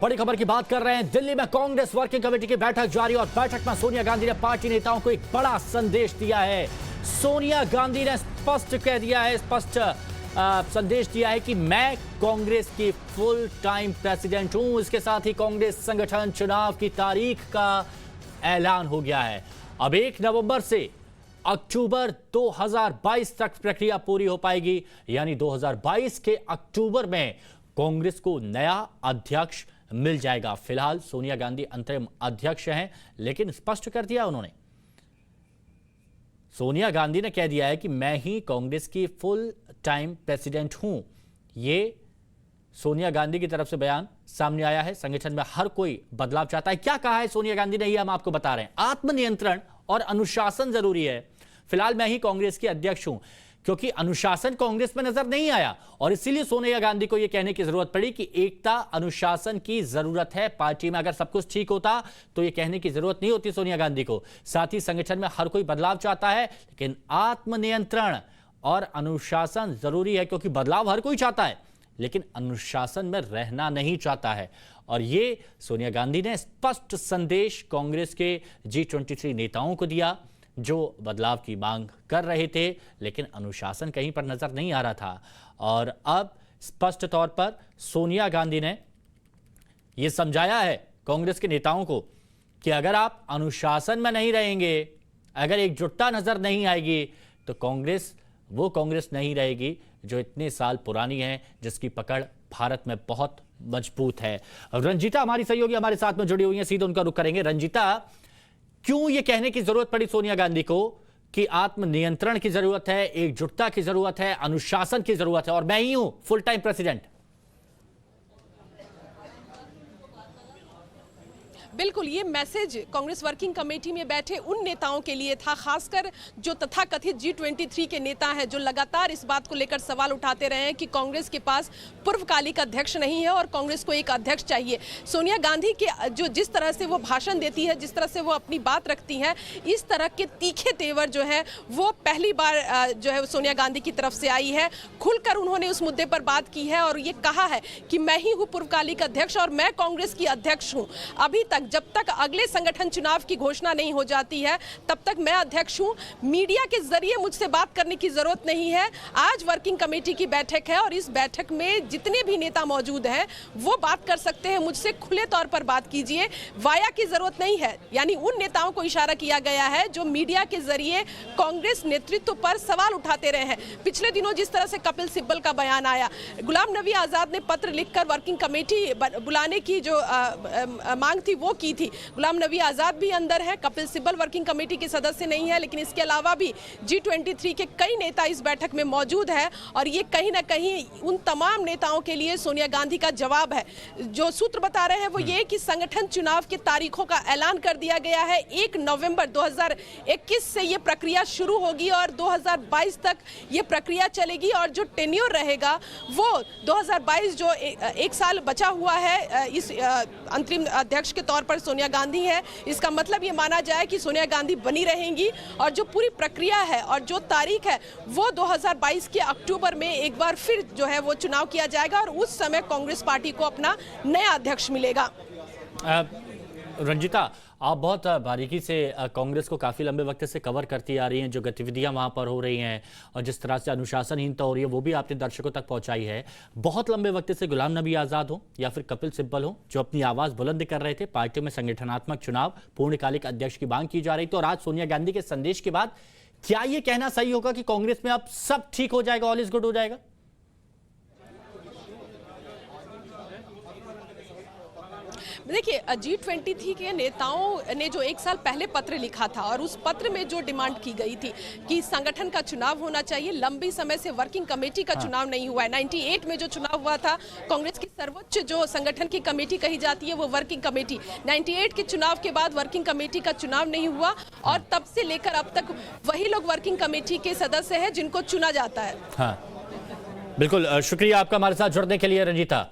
बड़ी खबर की बात कर रहे हैं। दिल्ली में कांग्रेस वर्किंग कमेटी की बैठक जारी और बैठक में सोनिया गांधी ने पार्टी नेताओं को एक बड़ा संदेश दिया है। सोनिया गांधी ने स्पष्ट कह दिया है, संदेश दिया है कि मैं कांग्रेस की फुल टाइम प्रेसिडेंट हूं। इसके साथ ही कांग्रेस संगठन चुनाव की तारीख का ऐलान हो गया है। अब 1 नवंबर से अक्टूबर 2022 तक प्रक्रिया पूरी हो पाएगी, यानी 2022 के अक्टूबर में कांग्रेस को नया अध्यक्ष मिल जाएगा। फिलहाल सोनिया गांधी अंतरिम अध्यक्ष हैं, लेकिन स्पष्ट कर दिया उन्होंने, सोनिया गांधी ने कह दिया है कि मैं ही कांग्रेस की फुल टाइम प्रेसिडेंट हूं। ये सोनिया गांधी की तरफ से बयान सामने आया है। संगठन में हर कोई बदलाव चाहता है। क्या कहा है सोनिया गांधी ने, ये हम आपको बता रहे हैं। आत्मनियंत्रण और अनुशासन जरूरी है। फिलहाल मैं ही कांग्रेस की अध्यक्ष हूं, क्योंकि अनुशासन कांग्रेस में नजर नहीं आया और इसीलिए सोनिया गांधी को यह कहने की जरूरत पड़ी कि एकता अनुशासन की जरूरत है पार्टी में। अगर सब कुछ ठीक होता तो यह कहने की जरूरत नहीं होती सोनिया गांधी को। साथ ही संगठन में हर कोई बदलाव चाहता है, लेकिन आत्मनियंत्रण और अनुशासन जरूरी है, क्योंकि बदलाव हर कोई चाहता है लेकिन अनुशासन में रहना नहीं चाहता है। और ये सोनिया गांधी ने स्पष्ट संदेश कांग्रेस के G23 नेताओं को दिया, जो बदलाव की मांग कर रहे थे, लेकिन अनुशासन कहीं पर नजर नहीं आ रहा था। और अब स्पष्ट तौर पर सोनिया गांधी ने यह समझाया है कांग्रेस के नेताओं को कि अगर आप अनुशासन में नहीं रहेंगे, अगर एकजुटता नजर नहीं आएगी, तो कांग्रेस वो कांग्रेस नहीं रहेगी जो इतने साल पुरानी है, जिसकी पकड़ भारत में बहुत मजबूत है। रंजीता हमारी सहयोगी हमारे साथ में जुड़ी हुई है, सीधे उनका रुख करेंगे। रंजीता, क्यों यह कहने की जरूरत पड़ी सोनिया गांधी को कि आत्मनियंत्रण की जरूरत है, एकजुटता की जरूरत है, अनुशासन की जरूरत है, और मैं ही हूं फुल टाइम प्रेसिडेंट? बिल्कुल, ये मैसेज कांग्रेस वर्किंग कमेटी में बैठे उन नेताओं के लिए था, खासकर जो तथाकथित G23 के नेता हैं, जो लगातार इस बात को लेकर सवाल उठाते रहे हैं कि कांग्रेस के पास पूर्वकालिक अध्यक्ष नहीं है और कांग्रेस को एक अध्यक्ष चाहिए। सोनिया गांधी के जो जिस तरह से वो भाषण देती है, जिस तरह से वो अपनी बात रखती हैं, इस तरह के तीखे तेवर जो है वो पहली बार जो है सोनिया गांधी की तरफ से आई है। खुलकर उन्होंने उस मुद्दे पर बात की है और ये कहा है कि मैं ही हूँ पूर्वकालिक अध्यक्ष और मैं कांग्रेस की अध्यक्ष हूँ। अभी तक जब तक अगले संगठन चुनाव की घोषणा नहीं हो जाती है, तब तक मैं अध्यक्ष हूं। मीडिया के जरिए मुझसे बात करने की जरूरत नहीं है। आज वर्किंग कमेटी की बैठक है और इस बैठक में जितने भी नेता मौजूद हैं वो बात कर सकते हैं, मुझसे खुले तौर पर बात कीजिए, वाया की जरूरत नहीं है। यानी उन नेताओं को इशारा किया गया है जो मीडिया के जरिए कांग्रेस नेतृत्व पर सवाल उठाते रहे हैं। पिछले दिनों जिस तरह से कपिल सिब्बल का बयान आया, गुलाम नबी आजाद ने पत्र लिखकर वर्किंग कमेटी बुलाने की जो मांग थी वो की थी। गुलाम नबी आजाद भी अंदर है, कपिल सिब्बल वर्किंग कमेटी के सदस्य नहीं है, लेकिन इसके अलावा भी G23 के कई नेता इस बैठक में मौजूद है और ये कहीं ना कहीं उन तमाम नेताओं के लिए सोनिया गांधी का जवाब है। जो सूत्र बता रहे हैं वो ये कि संगठन चुनाव की तारीखों का ऐलान कर दिया गया है। 1 नवंबर 2021 से ये प्रक्रिया शुरू होगी और 2022 तक ये प्रक्रिया चलेगी और जो टेन्योर रहेगा वो 2022, जो 1 साल बचा हुआ है इस अंतरिम अध्यक्ष के तौर पर सोनिया गांधी है। इसका मतलब ये माना जाए कि सोनिया गांधी बनी रहेंगी और जो पूरी प्रक्रिया है और जो तारीख है वो 2022 के अक्टूबर में एक बार फिर जो है वो चुनाव किया जाएगा और उस समय कांग्रेस पार्टी को अपना नया अध्यक्ष मिलेगा। रंजीता, आप बहुत बारीकी से कांग्रेस को काफ़ी लंबे वक्त से कवर करती आ रही हैं, जो गतिविधियां वहां पर हो रही हैं और जिस तरह से अनुशासनहीनता हो रही है वो भी आपने दर्शकों तक पहुंचाई है। बहुत लंबे वक्त से गुलाम नबी आज़ाद हो या फिर कपिल सिब्बल हो, जो अपनी आवाज़ बुलंद कर रहे थे, पार्टी में संगठनात्मक चुनाव, पूर्णकालिक अध्यक्ष की मांग की जा रही थी, और आज सोनिया गांधी के संदेश के बाद क्या ये कहना सही होगा कि कांग्रेस में अब सब ठीक हो जाएगा, ऑल इज गुड हो जाएगा? देखिए, G23 के नेताओं ने जो 1 साल पहले पत्र लिखा था और उस पत्र में जो डिमांड की गई थी कि संगठन का चुनाव होना चाहिए, लंबी समय से वर्किंग कमेटी का चुनाव नहीं हुआ है। 98 में जो चुनाव हुआ था, कांग्रेस की सर्वोच्च जो संगठन की कमेटी कही जाती है वो वर्किंग कमेटी, 98 के चुनाव के बाद वर्किंग कमेटी का चुनाव नहीं हुआ और तब से लेकर अब तक वही लोग वर्किंग कमेटी के सदस्य हैं जिनको चुना जाता है। हाँ, बिल्कुल, शुक्रिया आपका हमारे साथ जुड़ने के लिए रंजीता।